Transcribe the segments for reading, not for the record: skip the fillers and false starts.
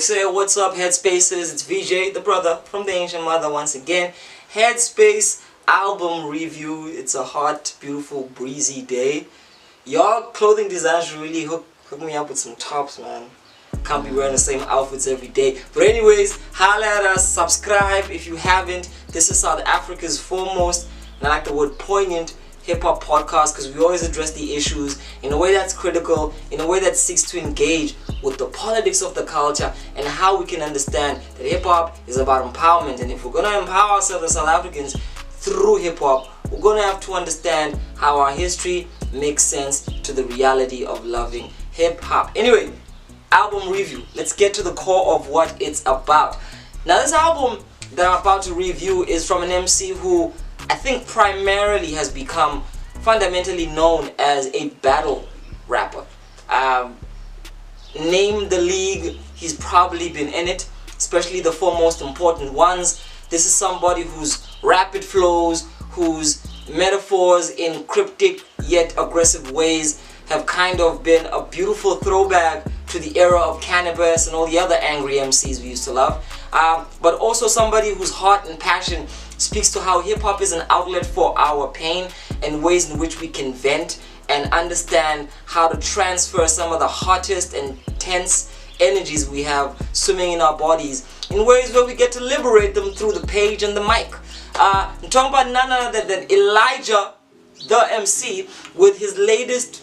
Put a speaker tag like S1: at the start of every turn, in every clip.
S1: say what's up, Headspaces? It's VJ, the brother from the ancient mother once again. Headspace album review. It's a hot, beautiful, breezy day. Y'all clothing designers should really hook me up with some tops, man. Can't be wearing the same outfits every day. But anyways, holla at us, subscribe if you haven't. This is South Africa's foremost, and I like the word poignant, hip-hop podcast, because we always address the issues in a way that's critical, in a way that seeks to engage with the politics of the culture and how we can understand that hip-hop is about empowerment. And if we're going to empower ourselves as South Africans through hip-hop, we're going to have to understand how our history makes sense to the reality of loving hip-hop. Anyway, album review. Let's get to the core of what it's about. Now, this album that I'm about to review is from an MC who I think primarily has become fundamentally known as a battle rapper. Name the league, he's probably been in it, especially the four most important ones. This is somebody whose rapid flows, whose metaphors in cryptic yet aggressive ways have kind of been a beautiful throwback to the era of Cannabis and all the other angry MCs we used to love. But also somebody whose heart and passion speaks to how hip-hop is an outlet for our pain and ways in which we can vent and understand how to transfer some of the hottest and tense energies we have swimming in our bodies in ways where we get to liberate them through the page and the mic. I'm talking about none other than Elijah The Emcee with his latest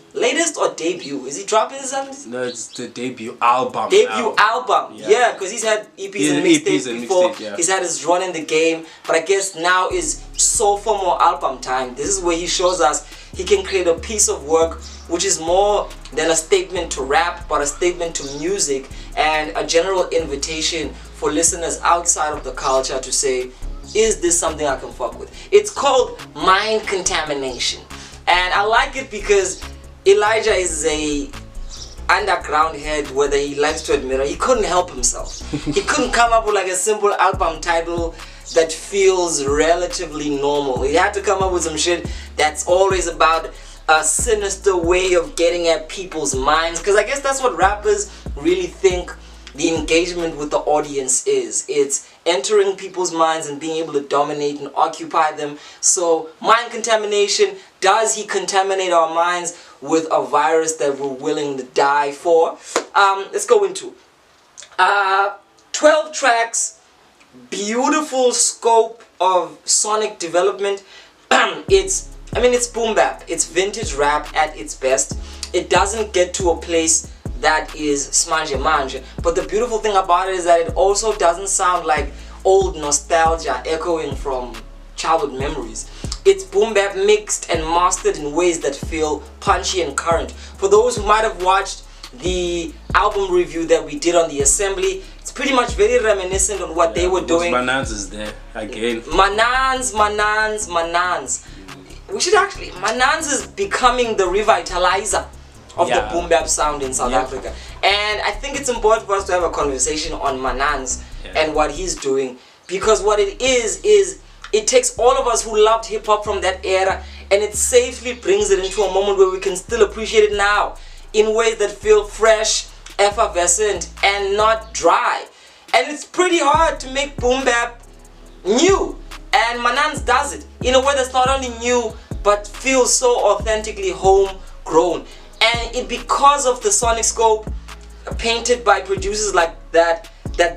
S1: or debut. Is he dropping his album?
S2: No, it's the debut album.
S1: Album. Yeah, because he's had EPs and mixtapes before.
S2: Yeah.
S1: He's had his run in the game, but I guess now is so for more album time. This is where he shows us he can create a piece of work which is more than a statement to rap, but a statement to music and a general invitation for listeners outside of the culture to say, is this something I can fuck with? It's called Mind Contamination, and I like it because Elijah is a underground head, whether he likes to admit it. He couldn't help himself. He couldn't come up with like a simple album title that feels relatively normal. He had to come up with some shit that's always about a sinister way of getting at people's minds, because I guess that's what rappers really think the engagement with the audience is. It's entering people's minds and being able to dominate and occupy them. So mind contamination, does he contaminate our minds with a virus that we're willing to die for? Let's go into 12 tracks, beautiful scope of sonic development. It's boom bap, it's vintage rap at its best. It doesn't get to a place that is smanje manje, but the beautiful thing about it is that it also doesn't sound like old nostalgia echoing from childhood memories. It's boom bap mixed and mastered in ways that feel punchy and current. For those who might have watched the album review that we did on the Assembly, it's pretty much very reminiscent on what they were doing.
S2: Manans is there again.
S1: Manans. We should actually, Manans is becoming the revitalizer of the boom bap sound in South Africa, and I think it's important for us to have a conversation on Manans and what he's doing, because what it is it takes all of us who loved hip-hop from that era and it safely brings it into a moment where we can still appreciate it now in ways that feel fresh, effervescent, and not dry. And it's pretty hard to make boom bap new, and Manans does it in a way that's not only new but feels so authentically homegrown. And it, because of the sonic scope painted by producers like that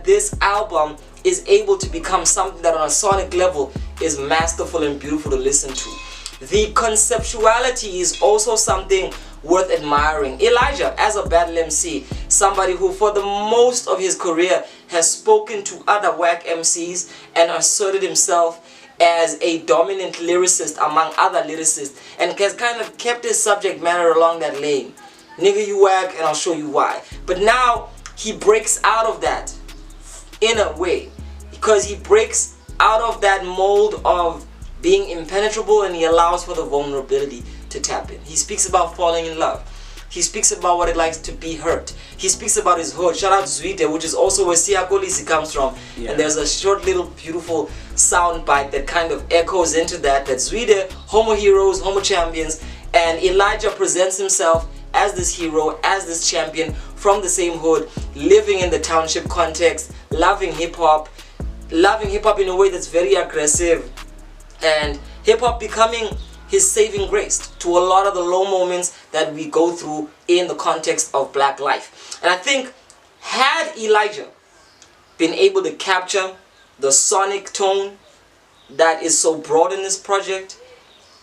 S1: this album is able to become something that on a sonic level is masterful and beautiful to listen to. The conceptuality is also something worth admiring. Elijah, as a battle MC, somebody who for the most of his career has spoken to other whack MCs and asserted himself as a dominant lyricist among other lyricists, and has kind of kept his subject matter along that lane. Nigga, you whack and I'll show you why. But now he breaks out of that in a way, because he breaks out of that mold of being impenetrable and he allows for the vulnerability to tap in. He speaks about falling in love. He speaks about what it likes to be hurt. He speaks about his hood. Shout out to Viwe, which is also where Siyakolisi comes from. And there's a short little beautiful sound bite that kind of echoes into that. That's Viwe, homo heroes, homo champions. And Elijah presents himself as this hero, as this champion from the same hood, living in the township context, loving hip-hop in a way that's very aggressive, and hip-hop becoming his saving grace to a lot of the low moments that we go through in the context of black life. And I think had Elijah been able to capture the sonic tone that is so broad in this project,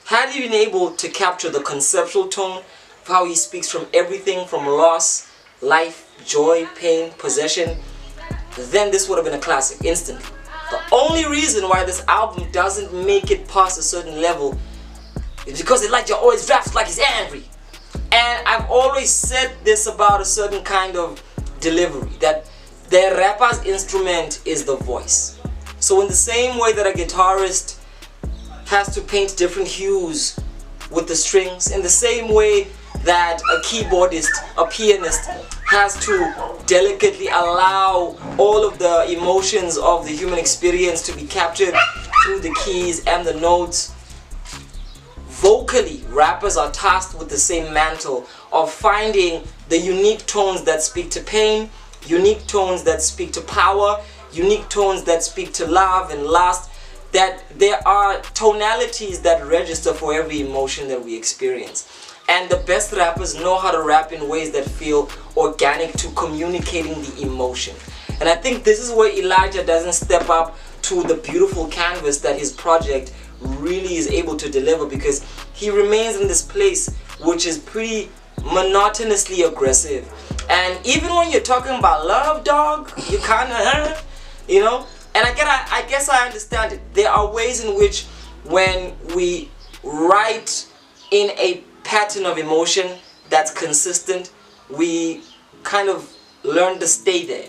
S1: had he been able to capture the conceptual tone of how he speaks from everything from loss, life, joy, pain, possession, then this would have been a classic instantly. The only reason why this album doesn't make it past a certain level is because Elijah always raps like he's angry. And I've always said this about a certain kind of delivery, that the rapper's instrument is the voice. So in the same way that a guitarist has to paint different hues with the strings, in the same way that a keyboardist, a pianist, has to delicately allow all of the emotions of the human experience to be captured through the keys and the notes, vocally, rappers are tasked with the same mantle of finding the unique tones that speak to pain, unique tones that speak to power, unique tones that speak to love and lust, that there are tonalities that register for every emotion that we experience. And the best rappers know how to rap in ways that feel organic to communicating the emotion. And I think this is where Elijah doesn't step up to the beautiful canvas that his project really is able to deliver, because he remains in this place which is pretty monotonously aggressive. And even when you're talking about love, dog, you kind of, you know, and I guess I understand it. There are ways in which when we write in a pattern of emotion that's consistent, we kind of learn to stay there.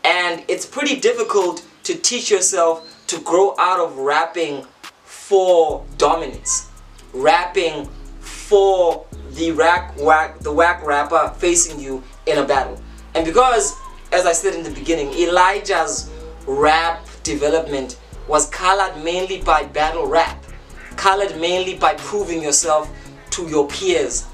S1: And it's pretty difficult to teach yourself to grow out of rapping for dominance, rapping for the whack rapper facing you in a battle. And because, as I said in the beginning, Elijah's rap development was colored mainly by battle rap, colored mainly by proving yourself to your peers,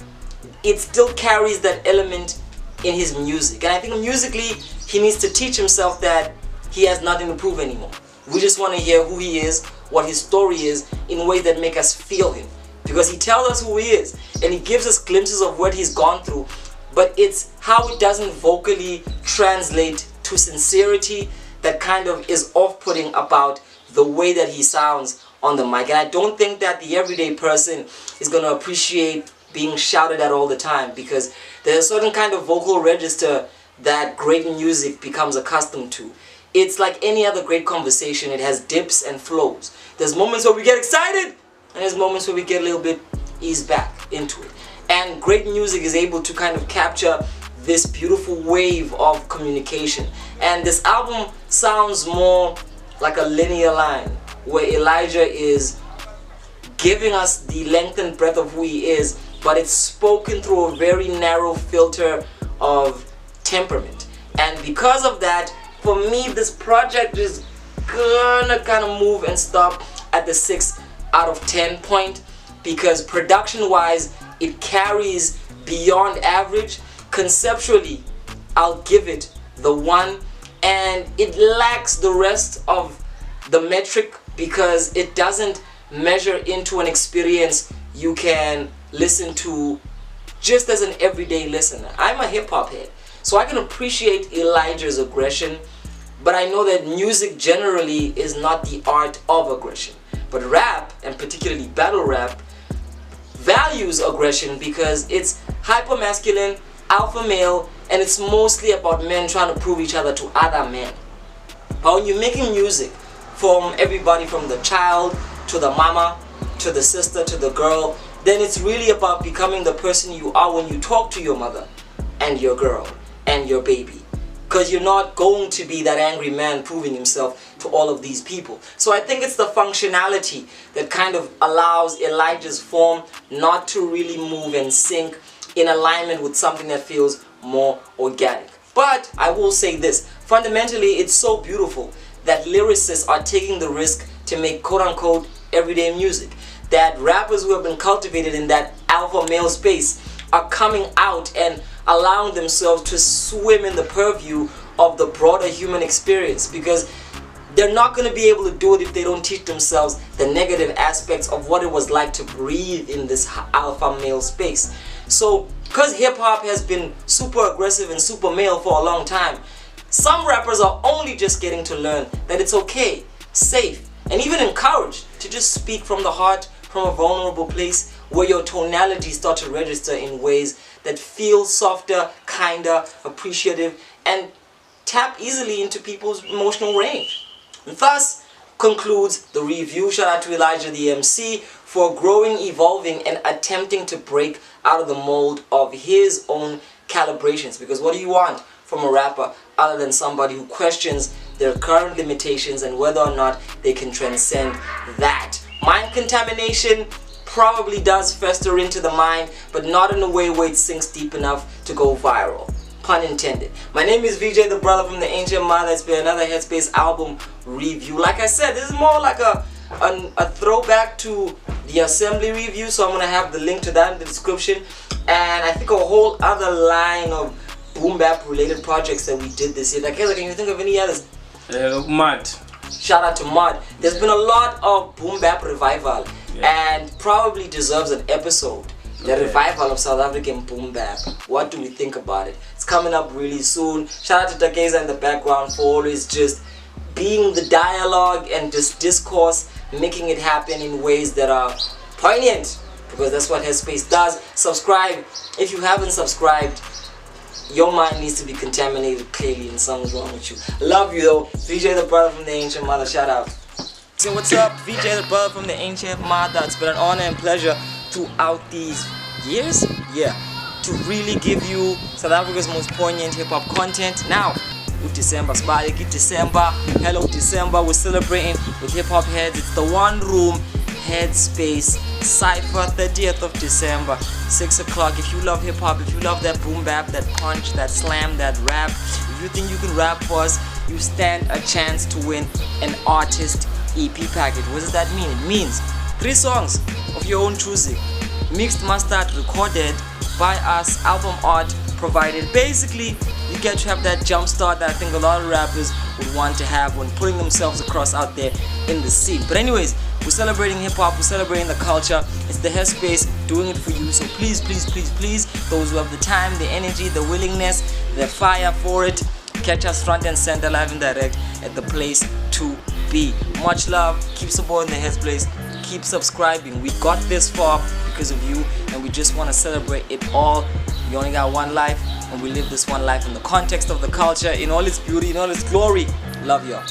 S1: it still carries that element in his music. And I think musically he needs to teach himself that he has nothing to prove anymore. We just want to hear who he is, what his story is, in ways that make us feel him, because he tells us who he is and he gives us glimpses of what he's gone through, but it's how it doesn't vocally translate to sincerity that kind of is off-putting about the way that he sounds on the mic. And I don't think that the everyday person is going to appreciate being shouted at all the time, because there's a certain kind of vocal register that great music becomes accustomed to. It's like any other great conversation. It has dips and flows. There's moments where we get excited, and there's moments where we get a little bit eased back into it. And great music is able to kind of capture this beautiful wave of communication. And this album sounds more like a linear line, where Elijah is giving us the length and breadth of who he is, but it's spoken through a very narrow filter of temperament. And because of that, for me, this project is gonna kind of move and stop at the 6 out of 10 point, because production wise it carries beyond average. Conceptually, I'll give it the 1, and it lacks the rest of the metric because it doesn't measure into an experience you can listen to just as an everyday listener. I'm a hip-hop head, so I can appreciate Elijah's aggression, but I know that music generally is not the art of aggression. But rap, and particularly battle rap, values aggression because it's hyper-masculine, alpha male, and it's mostly about men trying to prove each other to other men. But when you're making music from everybody from the child to the mama to the sister to the girl, then it's really about becoming the person you are when you talk to your mother and your girl and your baby, because you're not going to be that angry man proving himself to all of these people. So I think it's the functionality that kind of allows Elijah's form not to really move and sync in alignment with something that feels more organic. But I will say this, fundamentally it's so beautiful that lyricists are taking the risk to make quote-unquote everyday music, that rappers who have been cultivated in that alpha male space are coming out and allowing themselves to swim in the purview of the broader human experience, because they're not going to be able to do it if they don't teach themselves the negative aspects of what it was like to breathe in this alpha male space. So, because hip-hop has been super aggressive and super male for a long time, some rappers are only just getting to learn that it's okay, safe, and even encouraged to just speak from the heart, from a vulnerable place where your tonality starts to register in ways that feel softer, kinder, appreciative, and tap easily into people's emotional range. And thus concludes the review. Shout out to Elijah The Emcee for growing, evolving, and attempting to break out of the mold of his own calibrations. Because what do you want from a rapper other than somebody who questions their current limitations and whether or not they can transcend that? Mind contamination probably does fester into the mind, but not in a way where it sinks deep enough to go viral. Pun intended. My name is VJ, the brother from the ancient mother. It's been another Headspace album review. Like I said, this is more like a throwback to the Assembly review, so I'm going to have the link to that in the description. And I think a whole other line of boom bap related projects that we did this year. Like, can you think of any others?
S2: Mud.
S1: Shout out to Mud. There's been a lot of boom bap revival, and probably deserves an episode. The revival of South African boom bap. What do we think about it? It's coming up really soon. Shout out to Takeza in the background for always just being the dialogue and just discourse, making it happen in ways that are poignant, because that's what Headspace does. Subscribe if you haven't subscribed. Your mind needs to be contaminated clearly, and something's wrong with you. Love you though. VJ the brother from the ancient mother. Shout out. So what's up? VJ the brother from the ancient mother. It's been an honor and pleasure throughout these years, to really give you South Africa's most poignant hip-hop content. Now, December, December, hello December, we're celebrating with hip-hop heads. It's the One Room Headspace Cypher, 30th of December, 6 o'clock. If you love hip-hop, if you love that boom bap, that punch, that slam, that rap, if you think you can rap for us, you stand a chance to win an artist EP package. What does that mean? It means 3 songs of your own choosing, mixed mastered, recorded by us, album art provided. Basically, you get to have that jump start that I think a lot of rappers would want to have when putting themselves across out there in the scene. But anyways, we're celebrating hip-hop, we're celebrating the culture. It's the Headspace doing it for you. So please, please, please, please, those who have the time, the energy, the willingness, the fire for it, catch us front and center, live and direct at the place to be. Much love, keep supporting the Headspace, keep subscribing. We got this far because of you, and we just want to celebrate it all. We only got one life, and we live this one life in the context of the culture, in all its beauty, in all its glory. Love y'all.